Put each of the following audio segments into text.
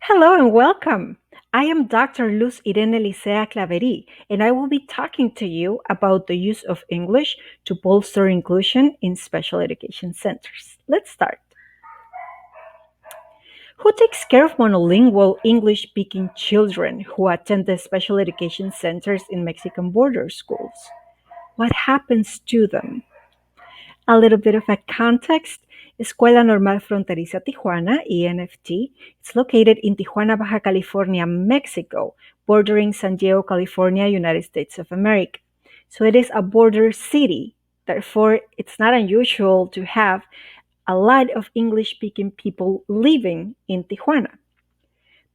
Hello and welcome. I am Dr. Luz Irene Licea Claveri, and I will be talking to you about the use of English to bolster inclusion in special education centers. Let's start. Who takes care of monolingual English speaking children who attend the special education centers in Mexican border schools? What happens to them? A little bit of a context. Escuela Normal Fronteriza Tijuana, ENFT, it's located in Tijuana, Baja California, Mexico, bordering San Diego, California, United States of America. So it is a border city. Therefore, it's not unusual to have a lot of English speaking people living in Tijuana.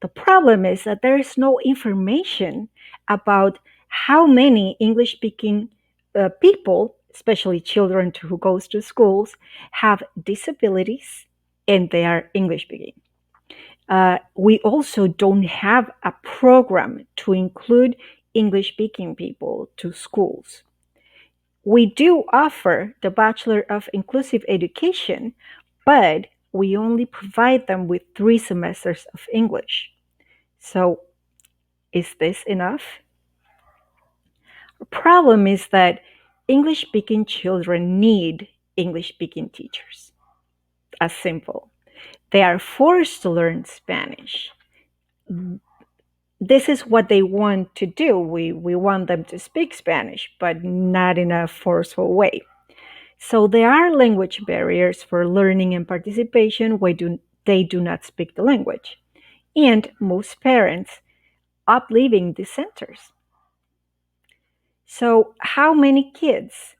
The problem is that there is no information about how many English speaking people, especially children who goes to schools, have disabilities and they are English speaking. We also don't have a program to include English speaking people to schools. We do offer the Bachelor of Inclusive Education, but we only provide them with 3 semesters of English. So is this enough? The problem is that English speaking children need English speaking teachers. As simple. They are forced to learn Spanish. This is what they want to do. We want them to speak Spanish, but not in a forceful way. So there are language barriers for learning and participation when they do not speak the language. And most parents opt leaving these centers. So, how many kids?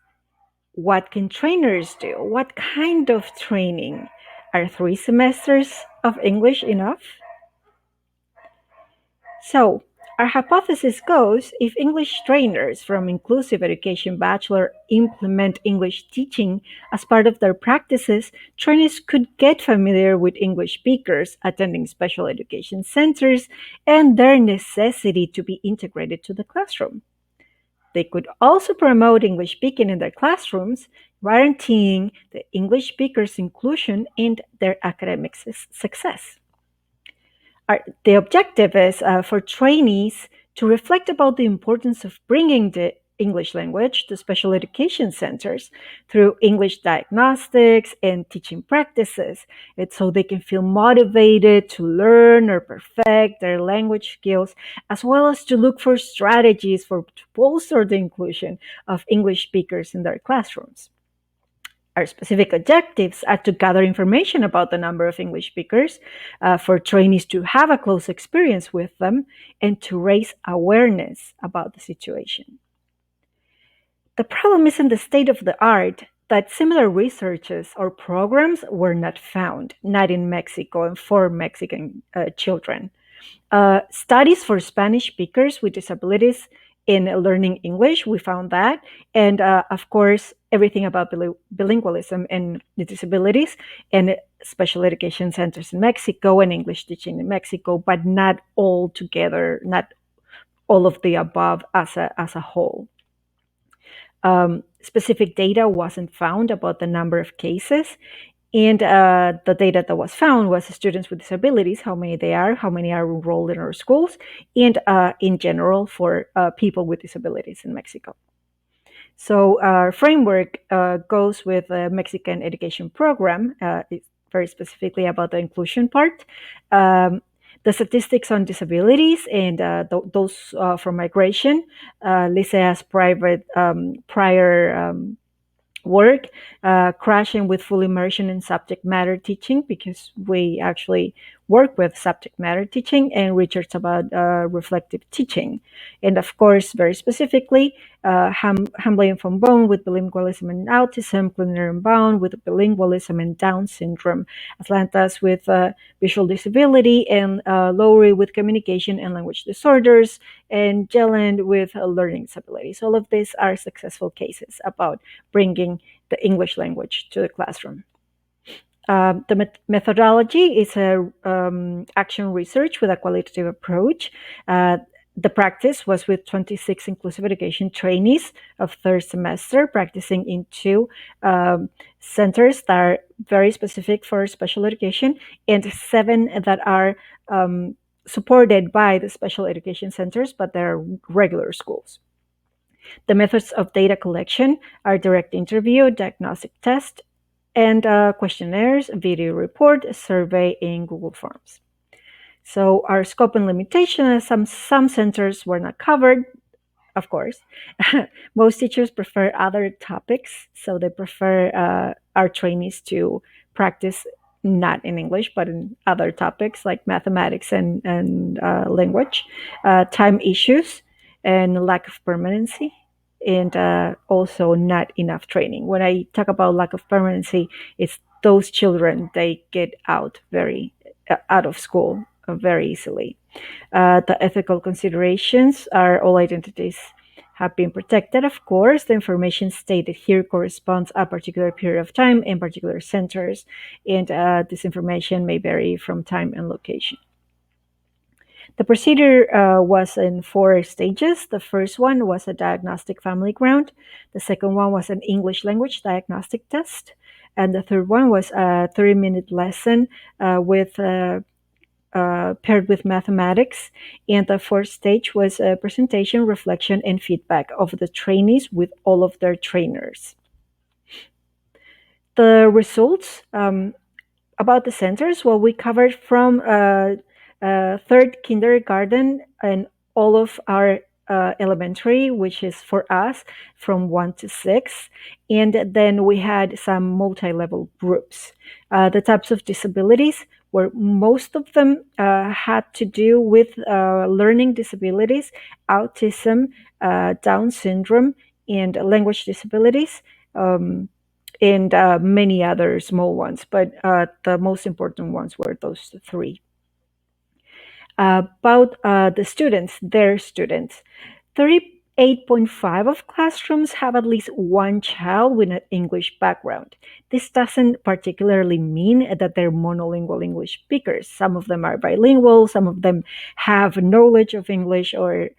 What can trainers do? What kind of training? Are 3 semesters of English enough? So, our hypothesis goes if English trainers from Inclusive Education Bachelor implement English teaching as part of their practices, trainers could get familiar with English speakers attending special education centers and their necessity to be integrated to the classroom. They could also promote English speaking in their classrooms, guaranteeing the English speakers' inclusion and their academic success. The objective is for trainees to reflect about the importance of bringing the English language to special education centers through English diagnostics and teaching practices. It's so they can feel motivated to learn or perfect their language skills, as well as to look for strategies to bolster the inclusion of English speakers in their classrooms. Our specific objectives are to gather information about the number of English speakers, for trainees to have a close experience with them, and to raise awareness about the situation. The problem is in the state of the art that similar researches or programs were not found, not in Mexico and for Mexican children. Studies for Spanish speakers with disabilities in learning English, we found that. And of course, everything about bilingualism and the disabilities and special education centers in Mexico and English teaching in Mexico, but not all together, not all of the above as a whole. Specific data wasn't found about the number of cases, and the data that was found was students with disabilities, how many they are, how many are enrolled in our schools, and in general for people with disabilities in Mexico. So our framework goes with the Mexican education program. It's very specifically about the inclusion part. The statistics on disabilities and those for migration, Licea's prior work, crashing with full immersion in subject matter teaching, because we actually work with subject matter teaching, and Richard's about reflective teaching. And of course, very specifically, Hambley and von Bohn with bilingualism and autism, Kliner and Baum with bilingualism and Down syndrome, Atlantas with visual disability, and Lowry with communication and language disorders, and Jelland with learning disabilities. All of these are successful cases about bringing the English language to the classroom. The methodology is a action research with a qualitative approach. The practice was with 26 inclusive education trainees of third semester practicing in two um, centers that are very specific for special education and seven that are um, supported by the special education centers, but they're regular schools. The methods of data collection are direct interview, diagnostic test, and questionnaires, video report, survey, and Google Forms. So our scope and limitation, some centers were not covered, of course. Most teachers prefer other topics, so they prefer our trainees to practice not in English, but in other topics like mathematics and language, time issues, and lack of permanency, and also not enough training. When I talk about lack of permanency, it's those children they get out of school very easily. The ethical considerations are all identities have been protected, of course. The information stated here corresponds a particular period of time in particular centers, and this information may vary from time and location. The procedure was in four stages. The first one was a diagnostic family ground. The second one was an English language diagnostic test. And the third one was a 30-minute lesson with paired with mathematics. And the fourth stage was a presentation, reflection, and feedback of the trainees with all of their trainers. The results about the centers, well, we covered from third kindergarten and all of our elementary, which is for us from 1 to 6. And then we had some multi-level groups. The types of disabilities where most of them had to do with learning disabilities, autism, Down syndrome, and language disabilities. And many other small ones, but the most important ones were those three. About their students, 38.5 of classrooms have at least one child with an English background. This doesn't particularly mean that they're monolingual English speakers. Some of them are bilingual, some of them have knowledge of English or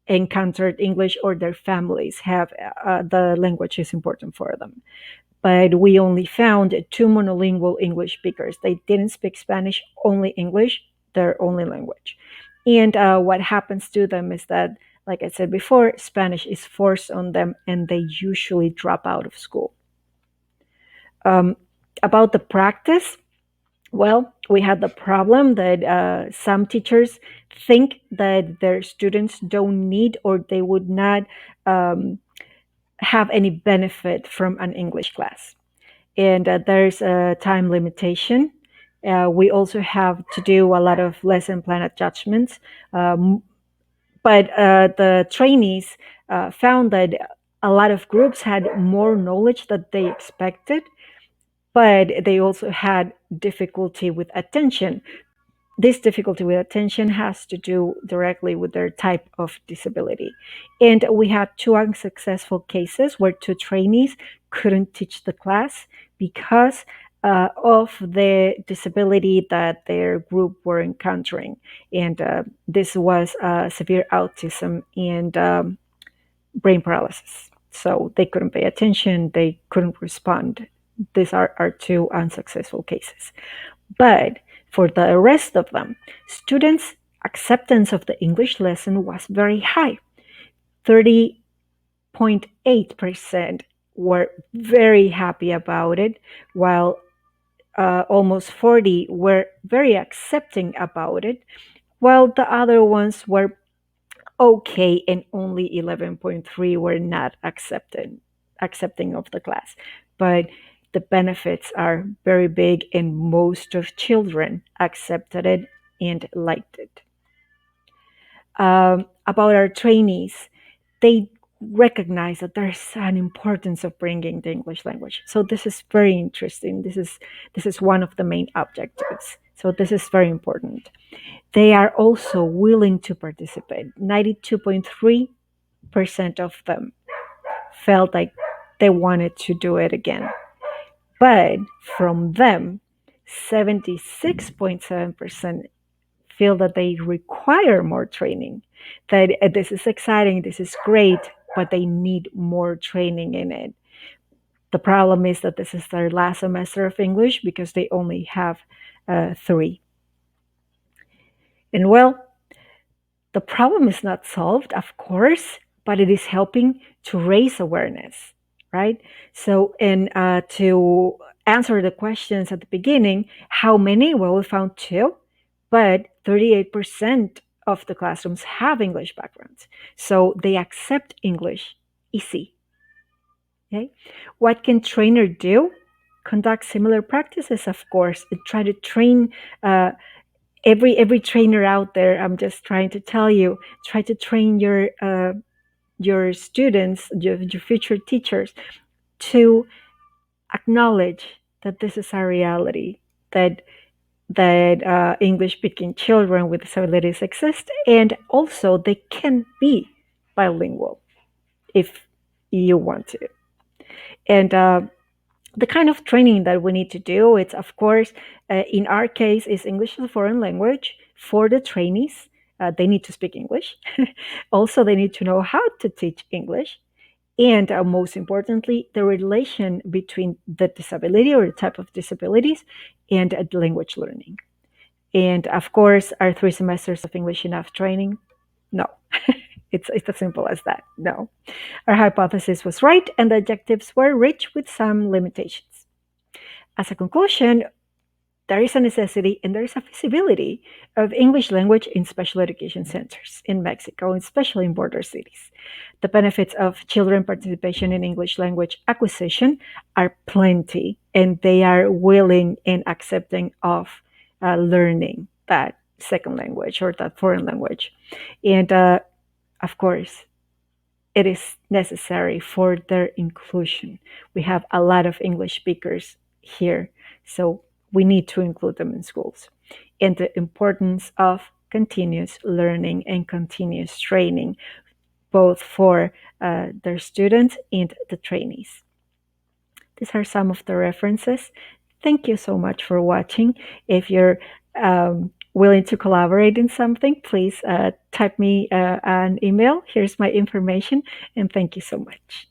encountered English, or their families have the language is important for them, but we only found two monolingual English speakers. They didn't speak Spanish, only English, their only language. And what happens to them is that, like I said before, Spanish is forced on them and they usually drop out of school. About the practice, well, we had the problem that some teachers think that their students don't need or they would not have any benefit from an English class. And there's a time limitation. We also have to do a lot of lesson plan adjustments. But the trainees found that a lot of groups had more knowledge than they expected, but they also had difficulty with attention. This difficulty with attention has to do directly with their type of disability. And we had two unsuccessful cases where two trainees couldn't teach the class because of the disability that their group were encountering. And this was severe autism and brain paralysis. So they couldn't pay attention, they couldn't respond. These are our two unsuccessful cases. But for the rest of them, students' acceptance of the English lesson was very high. 30.8% were very happy about it, while almost 40 were very accepting about it, while the other ones were okay and only 11.3 were not accepting of the class. But the benefits are very big and most of children accepted it and liked it. About our trainees, they recognize that there's an importance of bringing the English language. So this is very interesting. This is one of the main objectives. So this is very important. They are also willing to participate. 92.3% of them felt like they wanted to do it again. But from them, 76.7% feel that they require more training, that this is exciting, this is great, but they need more training in it. The problem is that this is their last semester of English because they only have three. And well, the problem is not solved, of course, but it is helping to raise awareness, right? So, and to answer the questions at the beginning, how many? Well, we found two, but 38% of the classrooms have English backgrounds. So they accept English easy. Okay. What can trainer do? Conduct similar practices, of course, and try to train uh, every trainer out there. I'm just trying to tell you, try to train your students, your future teachers, to acknowledge that this is a reality, that English speaking children with disabilities exist, and also they can be bilingual if you want to. And the kind of training that we need to do, it's of course, in our case, is English as a foreign language for the trainees. They need to speak English. Also, they need to know how to teach English. And most importantly, the relation between the disability or the type of disabilities and language learning. And of course, are 3 semesters of English enough training? No. It's as simple as that. No. Our hypothesis was right, and the objectives were reached with some limitations. As a conclusion, there is a necessity and there is a feasibility of English language in special education centers in Mexico, especially in border cities. The benefits of children participation in English language acquisition are plenty, and they are willing and accepting of learning that second language or that foreign language. And of course, it is necessary for their inclusion. We have a lot of English speakers here, so we need to include them in schools. And the importance of continuous learning and continuous training, both for their students and the trainees. These are some of the references. Thank you so much for watching. If you're willing to collaborate in something, please type me an email. Here's my information, and thank you so much.